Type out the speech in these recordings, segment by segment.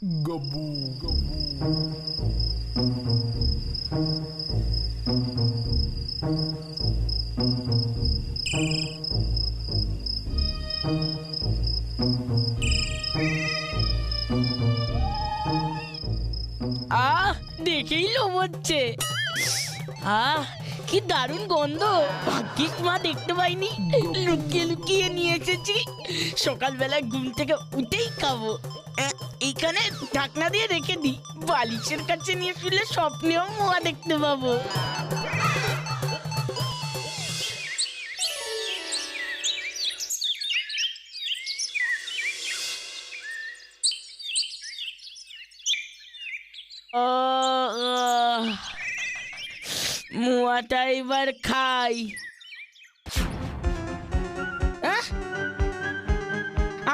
গব্বু গব্বু। দেখেই লোভ হচ্ছে। কি দারুণ গন্ধ, ভাগ্যিস মা দেখতে পাইনি, লুকিয়ে লুকিয়ে নিয়ে এসেছি। সকালবেলা ঘুম থেকে উঠেই খাবো। এইখানে ঢাকনা দিয়ে রেখে দিই, বালিশের কাছে নিয়ে শুলে স্বপ্নেও মোয়া দেখতে পাবো। মোয়াটা এবার খাই।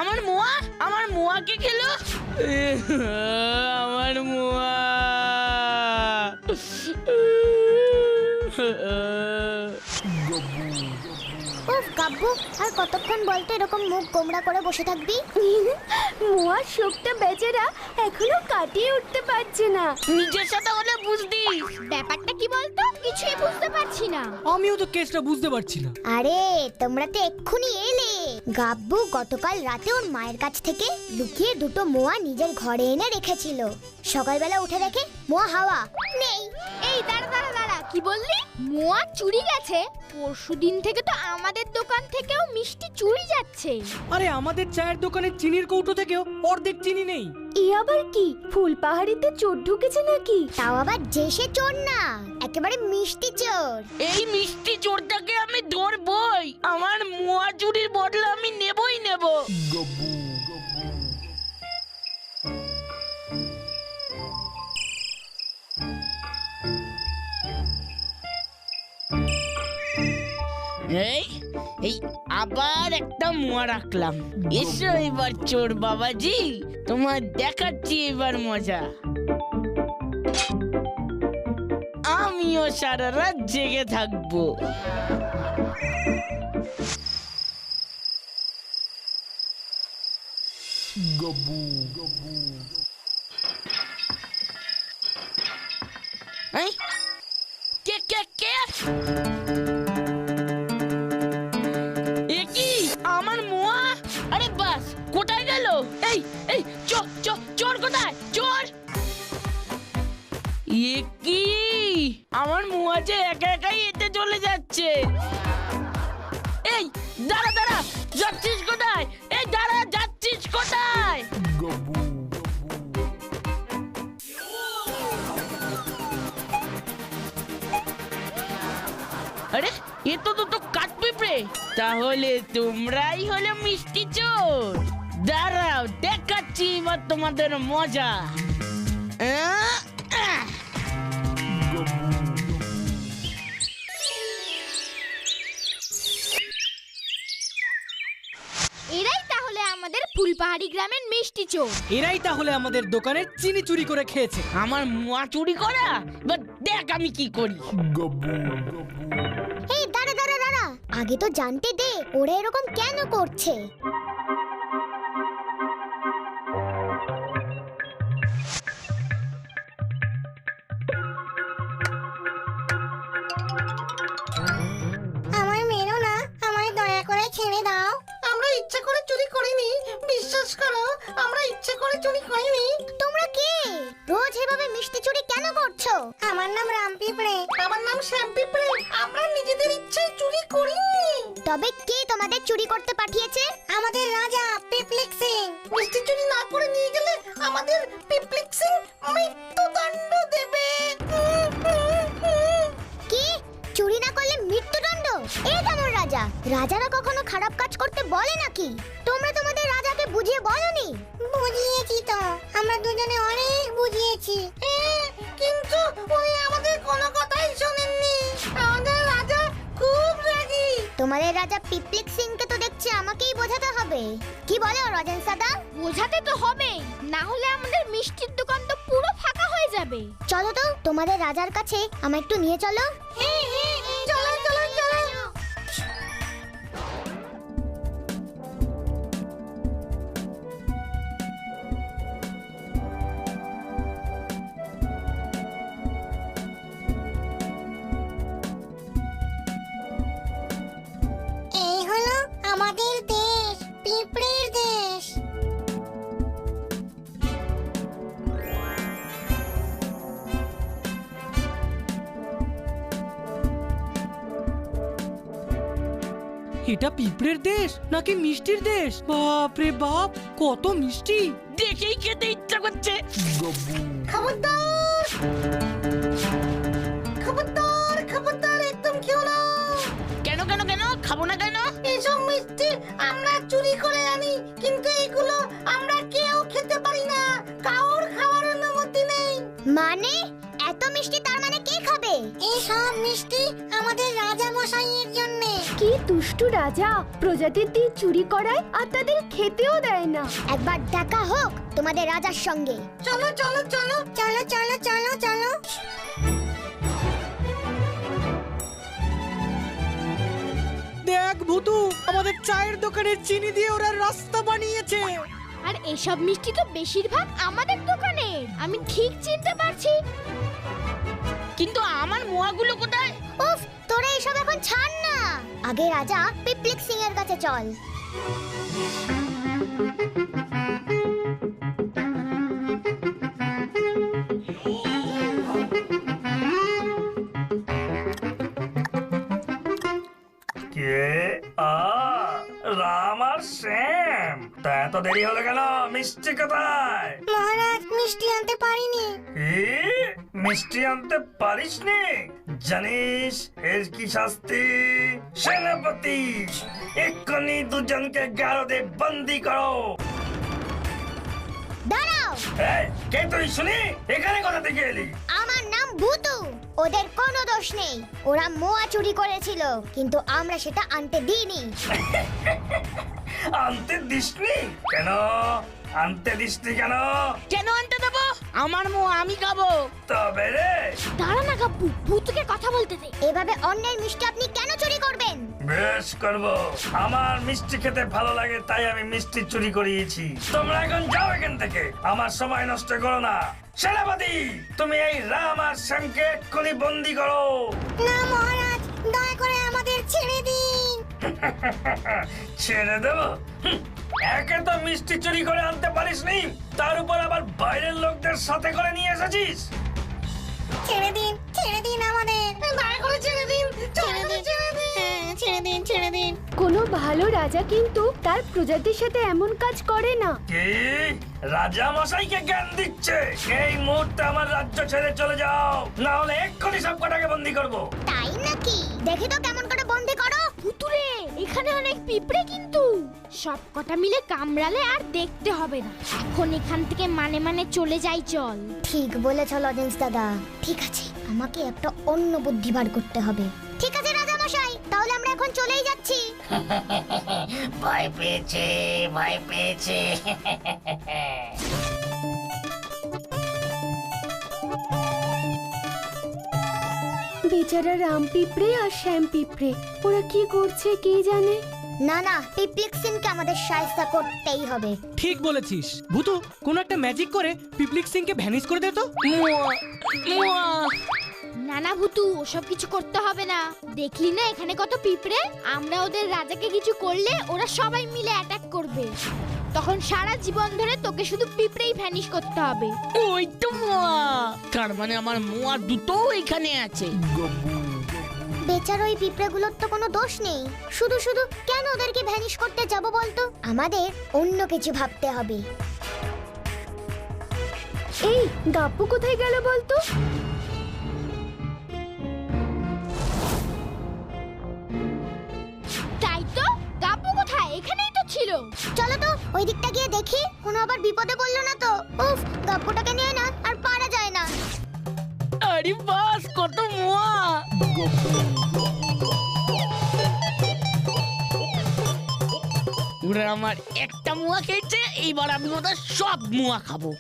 আমার মোয়া, আমার মোয়া কে খেলো? আমার মোয়া। উফ গাব্বু, আর কতক্ষণ বলতো এরকম মুখ গোমড়া করে বসে থাকবি? মোয়ার শোকটা বেচারা এখনো কাটিয়ে উঠতে পারছে না। নিজের সাথে হলে বুঝদি। ব্যাপারটা কি বলতো, কিছুই বুঝতে পারছি না। আমিও তো কেসটা বুঝতে পারছি না। আরে তোমরা তো এক্ষুনি এলে। গাব্বু গতকাল রাতে ওর মায়ের কাছ থেকে লুকিয়ে দুটো মোয়া নিজের ঘরে এনে রেখেছিল। সকালবেলা উঠে দেখে মোয়া হাওয়া নেই। এই দাঁড়া দাঁড়া দাঁড়া, কি বললি? মোয়া চুরি গেছে? পরশুদিন থেকে তো আমাদের দোকান থেকেও মিষ্টি চুরি যাচ্ছে। আরে আমাদের চায়ের দোকানের চিনির কৌটো থেকেও অর্ধেক চিনি নেই। এ আবার কি, ফুলপাহাড়িতে চোর ঢুকেছে নাকি? তাও আবার যে সে চোর না, একেবারে মিষ্টি চোর। এই মিষ্টি চোরটাকে আমি ধরবই। আমার মোয়া চুরির বদলা আমি নেবই নেব। গব্বু গব্বু। এই এই আবার একটা মোয়া রাখলাম। এসো এবার চোর বাবাজি, তোমার দেখাচ্ছি এবার মজা। আমিও সারা রাত জেগে থাকবো। গব্বু গব্বু। এই, কে কে কে? এ কি আমার মোয়া? আরে বাস, কোথায় গেল? এই এই চোর কোথায়? চোর! এ কি আমার মোয়া যে একা একাই এতে চলে যাচ্ছে। এই দাঁড়া দাঁড়া, যাচ্ছিস কোথায়? এই দাঁড়া, যাচ্ছিস কোথায়? গব্বু গব্বু। আরে এ তো দুটো কাঠপিঁপড়ে। তাহলে তোমরাই হলো মিষ্টি চোর। দাঁড়াও, দেখাচ্ছি এবার তোমাদের মজা। আহ, আহ। এরাই তাহলে আমাদের ফুলপাহাড়ি গ্রামের মিষ্টি চোর। এরাই তাহলে আমাদের দোকানের চিনি চুরি করে খেয়েছে। আমার মোয়া চুরি করা, এবার দেখ আমি কি করি। গব্বু গব্বু। এই দাঁড়া দাঁড়া দাঁড়া, আগে তো জানতে দে ওরা এরকম কেন করছে। আমায় মেরো না, আমায় দয়া করে ছেড়ে দাও। আমরা ইচ্ছে করে চুরি করিনি, বিশ্বাস করো, আমরা ইচ্ছে করে চুরি করিনি। তোমরা কে? রোজ এভাবে মিষ্টি চুরি কেন করছো? আমার নাম রামপিঁপড়ে। আমার নাম শ্যামপিঁপড়ে। আমরা নিজেদের ইচ্ছায় চুরি করিনি। তবে কে তোমাদের চুরি করতে পাঠিয়েছে? আমাদের রাজা পিপলিক সিং। মিষ্টি চুরি না করে নিয়ে গেলে আমাদের পিপলিক সিং মৃত্যুদণ্ড দেবে। কি? চুরি না করলে মৃত্যুদণ্ড? এই কেমন রাজা? রাজারা কখনো খারাপ কাজ করতে বলে নাকি? তোমরা তোমাদের রাজাকে বুঝিয়ে বলনি? বুঝিয়েছি তো, আমরা দুজনে অনেক বুঝিয়েছি। কিন্তু ওই আমাদের কোনো কথাই শোনেননি। আমাদের রাজা খুব রাগী। তোমাদের রাজা পিপলিক সিংকে তো দেখছি আমাকেই বোঝাতে হবে। কি বলো রাজন সাদা? বোঝাতে তো হবেই, না হলে আমাদের মিষ্টির দোকান তো পুরো ফাঁকা হয়ে যাবে। চলো তো তোমাদের রাজার কাছে আমায় একটু নিয়ে চলো। চলো চলো চলো। এটা পিঁপড়ের দেশ নাকি মিষ্টির দেশ? বাপ রে বাপ, কত মিষ্টি! দেখেই খেতে ইচ্ছা করছে। গাবু খবরদার খবরদার খবরদার, একদম খেও না। কেন কেন কেন খাবো না কেন? এসব মিষ্টি আমরা চুরি করে আনি, কিন্তু এগুলো আমরা কেউ খেতে পারি না, কাউর খাওয়ার অনুমতি নেই। মানে এত মিষ্টি, তার মানে কে খাবে? এই সব মিষ্টি আমাদের রাজা মশাইয়ের জন্য। কি দুষ্টু রাজা, প্রজাদের দিয়ে চুরি করায় আর তাদের খেতেও দেয় না। একবার দেখা হোক তোমাদের রাজার সঙ্গে। চলো চলো চলো চলো চলো চলো চলো। দেখ ভুতু, আমাদের চায়ের দোকানের চিনি দিয়ে ওরা রাস্তা বানিয়েছে। আর এসব মিষ্টি তো বেশিরভাগ আমাদের দোকানের, আমি ঠিক চিনতে পারছি। কিন্তু আমার মোয়াগুলো কোথায়? উফ, তোরা এসব এখন ছাড় না। আগে রাজা পিপলিক সিং এর কাছে চল। কে? রাম আর শ্যাম, তা এত দেরি হলো কেন? মিষ্টি কোথায়? মহারাজ, মিষ্টি আনতে পারিনি। কি? মিষ্টি আনতে পারিসনি? জানিস এর কি শাস্তি? সেনাপতি, এক্ষুনি দুজনকে গারদে বন্দি করো। দাঁড়াও, এই, কে তুই শুনি? এখানে কোথা থেকে এলি? আমার নাম ভুতু। ওদের কোনো দোষ নেই, ওরা মোয়া চুরি করেছিল, কিন্তু আমরা সেটা আনতে দিইনি। আনতে দিসনি কেন? আনতে দিসনি কেন? কেন আনতে দেবো? আমার মোয়া আমি খাবো। তবে রে, দাঁড়া না গাব্বু, ভূতকে কথা বলতে দে। এভাবে অন্যের মিষ্টি আপনি কেন চুরি করবেন? বেশ করব। আমার মিষ্টি খেতে ভালো লাগে, তাই আমি মিষ্টি চুরি করিয়েছি। তোমরা এখন যাও এখান থেকে, আমার সময় নষ্ট করো না। সেনাপতি, তুমি এই রাম আর শ্যামকে এক্ষুনি বন্দি করো। না মহারাজ, দয়া করে আমাদের ছেড়ে দিন। ছেড়ে দেবো? একে তো মিষ্টি চুরি করে আনতে পারিসনি, তার উপর আবার বাইরের লোকদের সাথে করে নিয়ে এসেছিস। ছেড়ে দিন, ছেড়ে দিন আমাদের। দয়া করে ছেড়ে দিন, ছেড়ে দিন, ছেড়ে দিন, ছেড়ে দিন, ছেড়ে দিন। কোনো ভালো রাজা কিন্তু তার প্রজাদের সাথে এমন কাজ করে না। কি? রাজা মশাইকে জ্ঞান দিচ্ছে? এই মুহূর্তে আমার রাজ্য ছেড়ে চলে যাও, না হলে এক্ষুনি সব কটাকে বন্দি করবো। তাই নাকি? দেখি তো কেমন করে বন্দি করো। ভুতুরে, এখানে অনেক পিঁপড়ে কিন্তু সব কটা মিলে কামড়ালে আর দেখতে হবে না। এখন এখান থেকে মানে মানে চলে যাই, চল। ঠিক বলেছ লজেন্স দাদা। ঠিক আছে, আমাকে একটা অন্য বুদ্ধি বার করতে হবে। ঠিক আছে রাজা মশাই, তাহলে আমরা এখন চলেই যাচ্ছি। ভয় পেয়েছে, ভয় পেয়েছে। বেচারা রাম পিঁপড়ে আর শ্যাম পিঁপড়ে, ওরা কি করছে কে জানে। না না, পিপলিক সিংকে আমাদের সাহায্য করতেই হবে। ঠিক বলেছিস ভুতু, কোন একটা ম্যাজিক করে পিপলিক সিংকে ভ্যানিশ করে দে তো। মোয়া মোয়া। না না ভুতু, ওসব কিছু করতে হবে না। দেখলি না এখানে কত পিঁপড়ে? আমরা ওদের রাজাকে কিছু করলে ওরা সবাই মিলে অ্যাটাক করবে। তখন সারা জীবন ধরে তোকে শুধু পিঁপড়েই ভ্যানিশ করতে হবে। ওই তো মোয়া, তার মানে আমার মোয়া দুটো এখানে আছে। গাবু বেচারা ওই পিঁপড়েগুলোর তো কোনো দোষ নেই, শুধু শুধু কেন ওদেরকে ভ্যানিশ করতে যাব বলতো? আমাদের অন্য কিছু ভাবতে হবে। এই গাব্বু কোথায় গেল বলতো? তাই তো, গাব্বু কোথায়? এখানেই তো ছিল। চলো তো ওই দিকটা গিয়ে দেখি, কোনো আবার বিপদে পড়লো না তো। উফ, গপ্পটাকে নিয়ে না আর পারা যায় না। আরে বাস, কত মোয়া! ওরা আমার একটা মোয়া খেয়েছে, এইবার আমি ওদের সব মোয়া খাবো।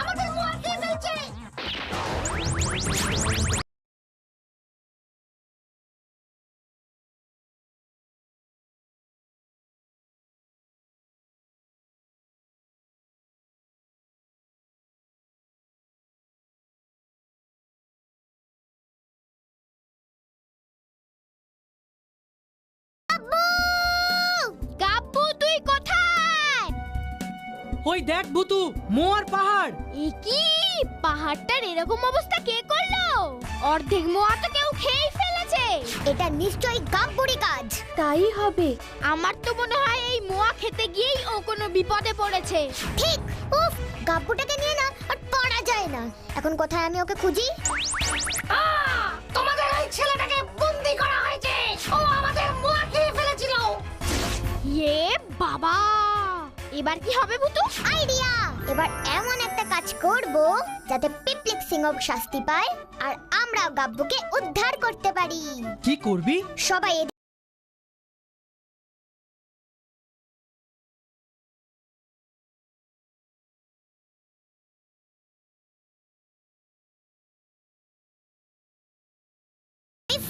আমাদের মোয়া খেয়ে ফেলছে। গাব্বু! গাব্বু তুই কোথায়? ওই দেখ ভুতু, মোয়ার পাহাড়। এ কি, পাহাড়টার এরকম অবস্থা কে করলো? অর্ধেক মোয়া তো কেউ খেয়েই ফেলেছে। এটা নিশ্চয়ই গাব্বুরই কাজ। তাই হবে। আমার তো মনে হয় এই মোয়া খেতে গিয়েই ও কোনো বিপদে পড়েছে। ঠিক। উফ, গাব্বুটাকে নিয়ে না আর পারা যায় না। এখন কোথায় আমি ওকে খুঁজি? তোমাদের ওই ছেলেটাকে বন্দি করা হয়েছে। ও আমাদের মোয়া খেয়ে ফেলেছিল। ইয়ে বাবা, এবার কি হবে ভুতু? আইডিয়া! এবার এমন একটা কাজ করব যাতে পিপলিক সিংহ শাস্তি পায় আর আমরা গাব্বুকে উদ্ধার করতে পারি। কি করবি? সবাই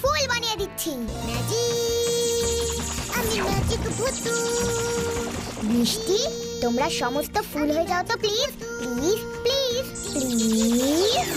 ফুল বানিয়ে দিচ্ছি। আমি ম্যাজিক ভুতু। মিষ্টি, তোমরা সমস্ত ফুল হয়ে যাও তো please, please, please, please.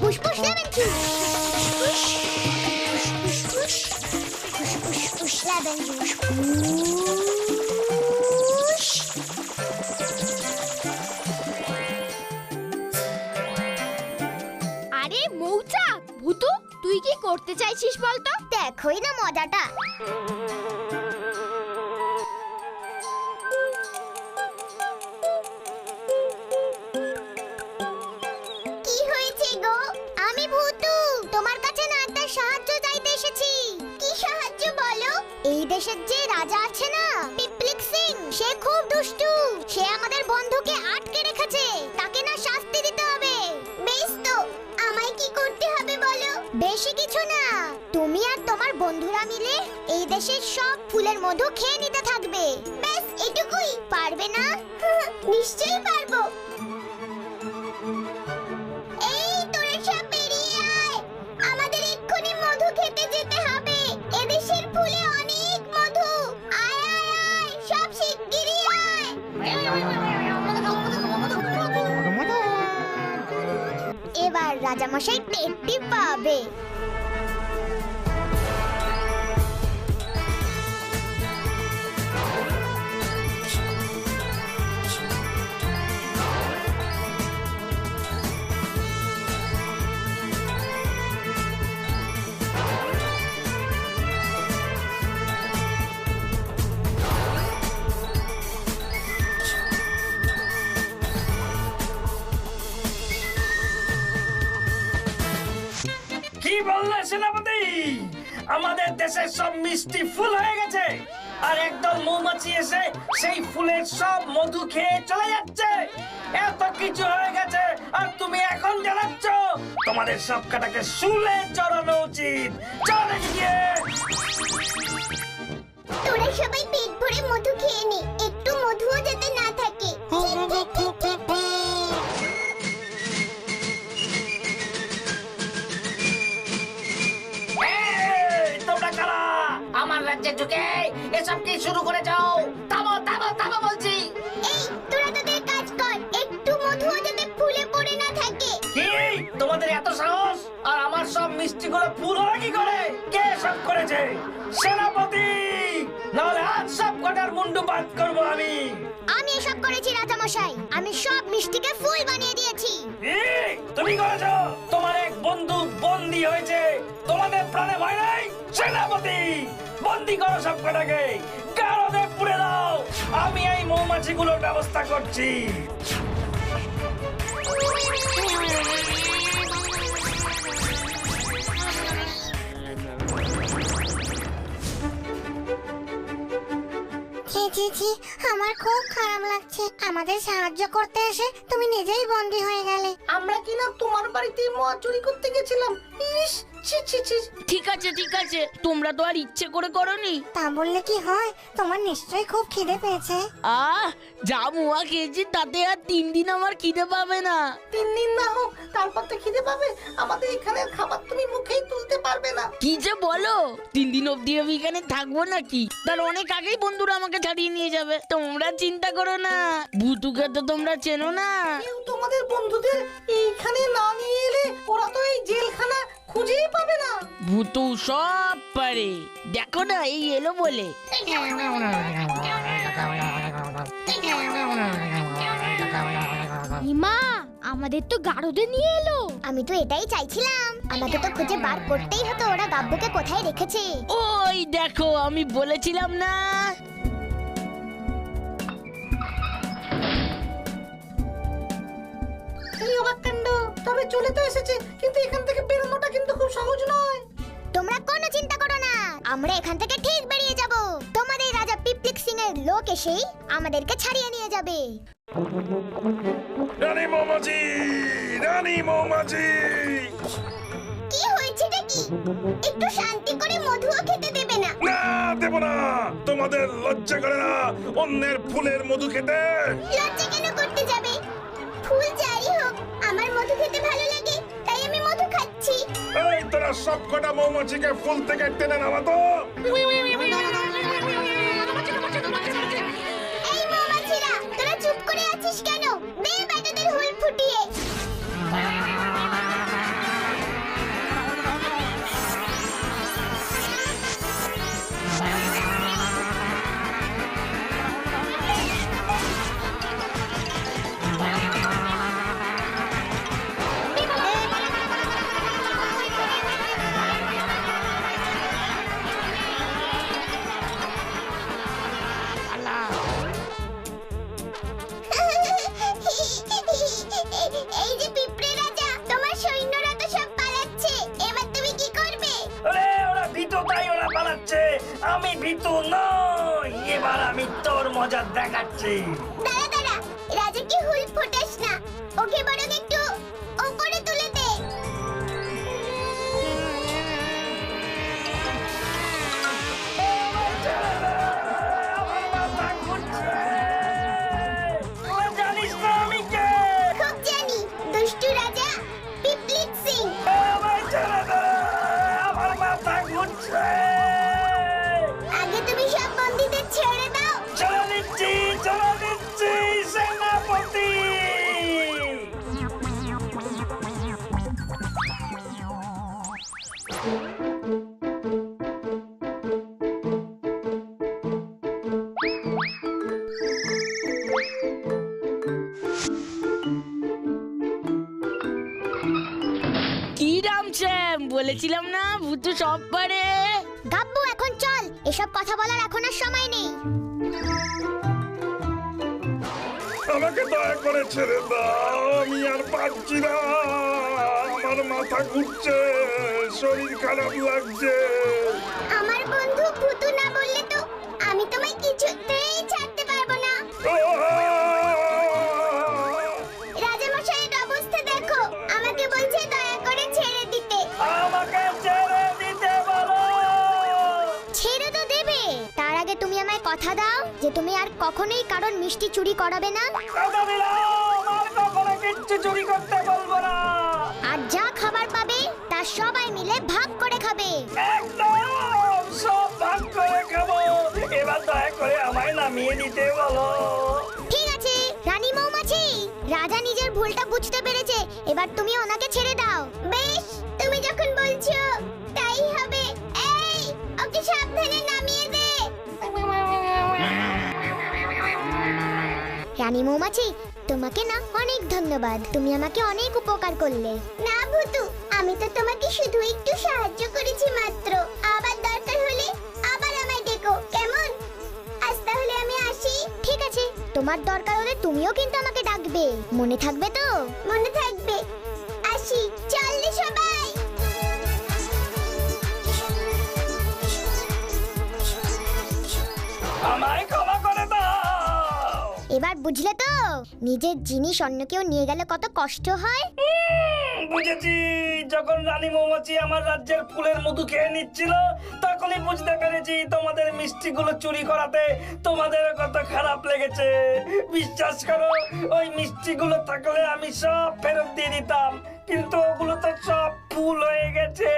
Push, push, lemon juice. Push, push, push, push, push, push, lemon juice. Push. আরে মৌচাক, ভুতু তুই কি করতে চাইছিস বলতো? দেখোই না মজাটা। কি হয়েছে গো? আমি ভুতু, তোমার কাছে না একটা সাহায্য চাইতে এসেছি। কি সাহায্য বলো? এই দেশের যে রাজা আছে না, পিপলিক সিং, সে খুব দুষ্টু। সে আমাদের বন্ধুকে আটকে রেখেছে। তাকে না শাস্তি দিতে হবে। বেশ তো, আমায় কি করতে হবে বলো? বেশি কিছু না, তুমি আর তোমার বন্ধুরা মিলে এই দেশের সব ফুলের মধু খেয়ে নিতে থাকবে। ব্যাস এটুকুই। পারবে না? নিশ্চয়ই পারবো। এই তোরা সব বেরিয়ে আয়, আমাদের এক্ষুনি মধু খেতে যেতে হবে। এদেশের ফুলে অনেক মধু। আয় আয় আয়, সব শিগগিরই আয়। এবার রাজামশাই টেরটি পাবে। কি বললে সেনাপতি? আমাদের দেশের সব মিষ্টি ফুল হয়ে গেছে আর একদল মৌমাছি এসে সেই ফুলের সব মধু খেয়ে চলে যাচ্ছে। এত কিছু হয়ে গেছে আর তুমি এখন জানাচ্ছ? তোমাদের সব কাটাকে শুলে চড়ানো উচিত। চলে গিয়ে তোরা সবাই পেট ভরে মধু খেয়ে নে, একটু মধুও যাতে না থাকে। এই, তোমরা কারা? আমার রাজ্যে ঢুকে এসব কি শুরু করে যাও? থামো থামো থামো বলছি। এই তোরা তোদের কাজ কর, একটু মধুও যাতে ফুলে পড়ে না থাকে। কি তোমাদের এত সাহস? আর আমার সব মিষ্টিগুলো ফুল হলো কি করে? কে সব করেছে? সেনাপতি, নাহলে আজ সব কটার মুন্ডু বাদ করবো আমি। আমি এসব করেছি রাজামশাই। আমি সব মিষ্টিকে ফুল বানিয়ে দিয়েছি। তুমি করেছো? তোমার এক বন্ধু বন্দী হয়েছে, তোমাদের প্রাণে ভয় নাই? সেনাপতি, বন্দী করো সব কটাকে, গারদে পুড়ে দাও। আমি এই মৌমাছিগুলোর ব্যবস্থা করছি। ছি ছি ছি, আমার খুব খারাপ লাগছে, আমাদের সাহায্য করতে এসে তুমি নিজেই বন্দী হয়ে গেলে। আমরা কিনা তোমার বাড়িতে মোয়া চুরি করতে গেছিলাম। ইস, ছি ছি ছি। ঠিক আছে ঠিক আছে, তোমরা তো আর ইচ্ছে করে করনি। তা বললে কি হয়, তোমার নিশ্চয়ই খুব খিদে পেয়েছে। যা মোয়া খেয়েছি তাতে আর 3 দিন আমার খিদে পাবে না। 3 দিন না হোক, তারপর তো খিদে পাবে। আমাদের এখানের খাবার তুমি মুখেই তুলতে পারবে না। কি যে বলো, 3 দিন অবধি আমি এখানে থাকবো নাকি? তার অনেক আগেই বন্ধুরা আমাকে ছাড়িয়ে নিয়ে যাবে। তোমরা চিন্তা করো না, ভুতুকে তো তোমরা চেনো না। কেউ তোমাদের বন্ধুদের এইখানে না নিয়ে এলে ওরা তো এই জেলখানা খুঁজেই পাবে না। ভুতু সব পারে, দেখো না এই এলো বলে। ইমা, আমাদের তো গারদে নিয়ে এলো। আমি তো এটাই চাইছিলাম, আমাকে তো খুঁজে বার করতেই হতো ওরা গাব্বুকে কোথায় রেখেছে। ওই দেখো, আমি বলেছিলাম না। এই অবাককাণ্ড, তবে চলে তো এসেছে, কিন্তু এখান থেকে বেরোনোটা কিন্তু খুব সহজ নয়। তোমরা কোনো চিন্তা করো না, আমরা এখান থেকে ঠিক বেরিয়ে যাব। তোমাদের রাজা পিপলিক সিং এর লোক এসেই আমাদেরকে ছাড়িয়ে নিয়ে যাবে। রানী মৌমাছি, রানী মৌমাছি। কি হয়েছে কি? একটু শান্তি করে মধুও খেতে দেবে না? না, দেব না। তোমাদের লজ্জা করে না অন্যের ফুলের মধু খেতে? লজ্জা কেন করতে যাবে? ফুল যাই হোক, আমার মধু খেতে ভালো লাগে, তাই আমি মধু খাচ্ছি। এই তোরা সব কটা মৌমাছিকে ফুল থেকে টেনে নামাতো। এই মৌমাছিরা, তোরা চুপ করে আছিস কেন? দে বেটাদের হুল ফুটিয়ে। এই যে পিঁপড়ে রাজা, তোমার সৈন্যরা তো সব পালাচ্ছে, এবার তুমি কি করবে? আরে ওরা ভীতু, তাই ওরা পালাচ্ছে। আমি ভীতু নই, এবার আমি তোর মজা দেখাচ্ছি। দাঁড়া দাঁড়া, রাজাকে হুল ফোটাস না, ওকে বরং একটু ওপরে তুলে দে। আমার মাথা ঘুরছে। তোরা জানিস না আমি কে? খুব জানি, দুষ্টু রাজা পিপলিক সিং। আমায় ছেড়ে দে, আমার মাথা ঘুরছে। আগে তুমি সব বন্দীদের ছেড়ে দাও। ছেড়ে দিচ্ছি, ছেড়ে দিচ্ছি, সেনাপতি। কি রামশ্যাম, বলেছিলাম না ভুতু সব পারে। গাব্বু, এখন চল, এসব কথা বলার এখন আর সময় নেই। আমাকে দয়া করে ছেড়ে দাও, আমি আর পারছি না। আমার মাথা ঘুরছে, শরীর খারাপ লাগছে। আমার বন্ধু ভুতু না বললে তো আমি তোমায় কিছুতেই ছাড়তে পারবো না। রাজামশাইয়ের অবস্থা দেখো, আমাকে বলছে দয়া করে ছেড়ে দিতে। আমাকে ছেড়ে দিতে বলো। ছেড়ে তো দেবে, তার আগে তুমি আমায় কথা দাও যে তুমি আর কখনোই কারণ মিষ্টি চুরি করাবে না। কথা দিলাম, আর কখনো কিচ্ছু চুরি করতে বলবো না। আর যা খাবার পাবে তা সবাই মিলে ভাগ করে খাবে। একদম সব ভাগ করে খাবো। এবার দয়া করে আমায় নামিয়ে দিতে বলো। ঠিক আছে রানী মৌমাছি, রাজা নিজের ভুলটা বুঝতে পেরেছে, এবার তুমি ওনাকে ছেড়ে দাও। বেশ, তুমি যখন বলছো তাই হবে। এই, ওকে সাবধানে নামিয়ে দে। রানী মৌমাছি, তোমাকে না অনেক ধন্যবাদ, তুমি আমাকে অনেক উপকার করলে। না ভুতু, আমি তো তোমাকে শুধু একটু সাহায্য করেছি মাত্র। আবার দরকার হলে আবার আমায় ডেকো, কেমন? আজ তাহলে আমি আসি। ঠিক আছে, তোমার দরকার হলে তুমিও কিন্তু আমাকে ডাকবে, মনে থাকবে তো? মনে থাকবে। আসি, চল রে সবাই। আমায় ক্ষমা করে দাও। এবার বুঝলে তো নিজের জিনিস অন্য কেউ নিয়ে গেলে কত কষ্ট হয়। বুঝেছি, যখন রানী মৌমাছি আমার রাজ্যের ফুলের মধু খেয়ে নিচ্ছিল তখনই বুঝতে পেরেছি তোমাদের মিষ্টিগুলো চুরি করাতে তোমাদের কত খারাপ লেগেছে। বিশ্বাস করো, ওই মিষ্টিগুলো থাকলে আমি সব ফেরত দিয়ে দিতাম, কিন্তু ওগুলো তো সব ফুল হয়ে গেছে।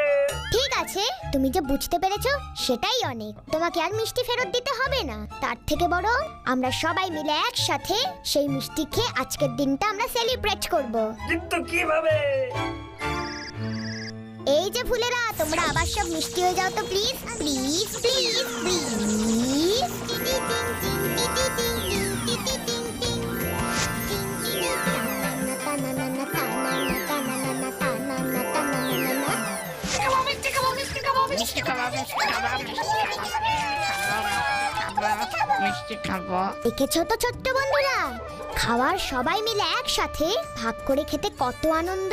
ঠিক আছে, তুমি যে বুঝতে পেরেছো সেটাই অনেক। তোমাকে আর মিষ্টি ফেরত দিতে হবে না। তার থেকে বরং আমরা সবাই মিলে একসাথে সেই মিষ্টি খেয়ে আজকের দিনটা আমরা সেলিব্রেট করব। কিন্তু কিভাবে? এই যে ফুলেরা, তোমরা আবার সব মিষ্টি হয়ে যাও তো প্লিজ প্লিজ প্লিজ প্লিজ। মিষ্টি খাবো। দেখেছো তো ছোট্ট বন্ধুরা, খাওয়ার সবাই মিলে একসাথে ভাগ করে খেতে কত আনন্দ।